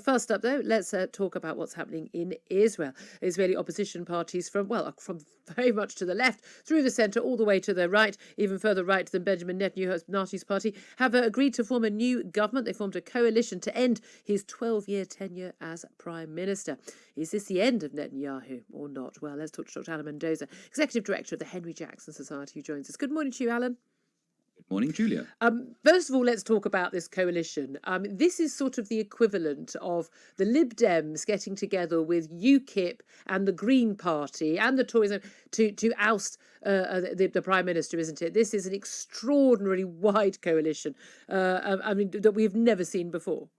First up, though, let's talk about what's happening in Israel. Israeli opposition parties from very much to the left, through the centre, all the way to the right, even further right than Benjamin Netanyahu's party, have agreed to form a new government. They formed a coalition to end his 12-year tenure as Prime Minister. Is this the end of Netanyahu or not? Well, let's talk to Dr. Alan Mendoza, Executive Director of the Henry Jackson Society, who joins us. Good morning to you, Alan. Good morning, Julia. First of all, let's talk about this coalition. This is sort of the equivalent of the Lib Dems getting together with UKIP and the Green Party and the Tories to oust the Prime Minister, isn't it? This is an extraordinarily wide coalition, that we've never seen before.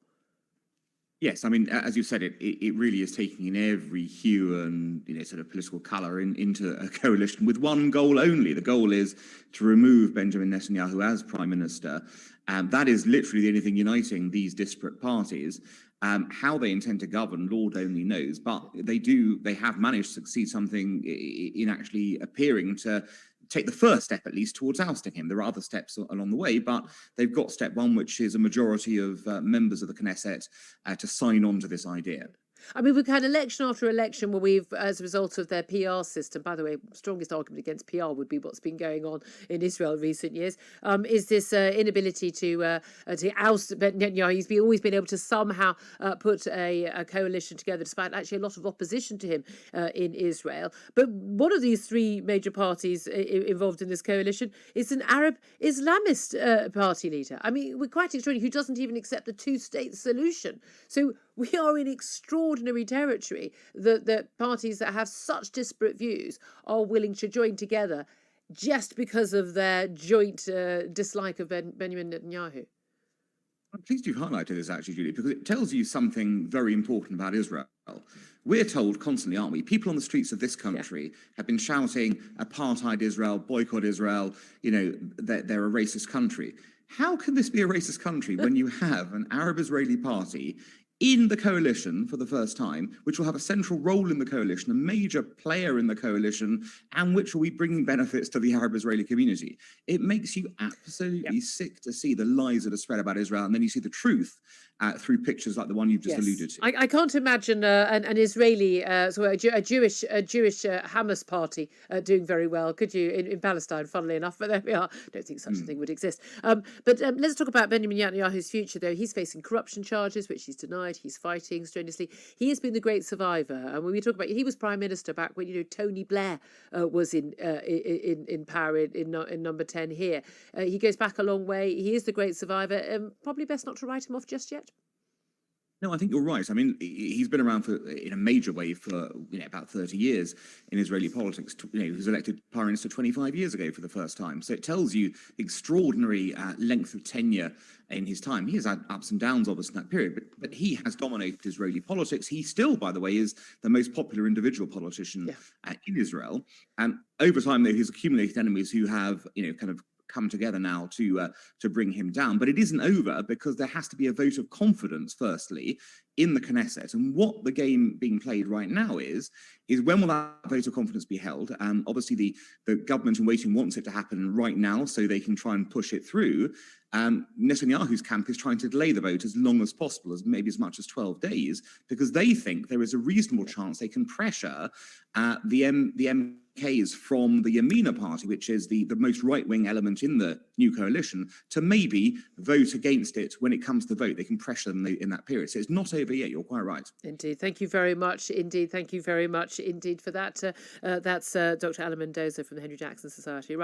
Yes, I mean, as you said, it really is taking in every hue and sort of political colour into a coalition with one goal only. The goal is to remove Benjamin Netanyahu as Prime Minister. That is literally the only thing uniting these disparate parties. How they intend to govern, Lord only knows. But they have managed to succeed something in actually appearing to take the first step, at least, towards ousting him. There are other steps along the way, but they've got step one, which is a majority of members of the Knesset to sign on to this idea. I mean, we've had election after election where we've, as a result of their PR system, by the way, strongest argument against PR would be what's been going on in Israel in recent years, is this inability to oust Netanyahu. He's always been able to somehow put a coalition together, despite actually a lot of opposition to him in Israel. But one of these three major parties involved in this coalition is an Arab Islamist party leader. I mean, we're quite extraordinary, who doesn't even accept the two-state solution. So we are in extraordinary territory that parties that have such disparate views are willing to join together just because of their joint dislike of Benjamin Netanyahu. I'm pleased you've highlighted this, actually, Julie, because it tells you something very important about Israel. We're told constantly, aren't we? People on the streets of this country have been shouting apartheid Israel, boycott Israel, they're a racist country. How can this be a racist country when you have an Arab-Israeli party in the coalition for the first time, which will have a central role in the coalition, a major player in the coalition, and which will be bringing benefits to the Arab-Israeli community? It makes you absolutely sick to see the lies that are spread about Israel, and then you see the truth through pictures like the one you've just alluded to. I can't imagine an Israeli, a Jewish Hamas party doing very well, could you, in Palestine, funnily enough, but there we are. I don't think such a thing would exist. But let's talk about Benjamin Netanyahu's future, though. He's facing corruption charges, which he's denied. He's fighting strenuously. He has been the great survivor. And when we talk about, he was Prime Minister back when, Tony Blair was in power in number 10 here. He goes back a long way. He is the great survivor. Probably best not to write him off just yet. No, I think you're right. I mean, he's been around in a major way for about 30 years in Israeli politics. He was elected Prime Minister 25 years ago for the first time. So it tells you extraordinary length of tenure in his time. He has had ups and downs, obviously, in that period, but he has dominated Israeli politics. He still, by the way, is the most popular individual politician in Israel. And over time, though, he's accumulated enemies who have, kind of come together now to bring him down. But it isn't over, because there has to be a vote of confidence, firstly, in the Knesset. And what the game being played right now is when will that vote of confidence be held? Obviously, the government in waiting wants it to happen right now so they can try and push it through. Netanyahu's camp is trying to delay the vote as long as possible, maybe as much as 12 days, because they think there is a reasonable chance they can pressure the MKs from the Yamina party, which is the most right-wing element in the new coalition, to maybe vote against it when it comes to vote. They can pressure them in that period. So it's not over yet. You're quite right. Indeed. Thank you very much. Indeed. Thank you very much indeed for that. That's Dr. Alan Mendoza from the Henry Jackson Society.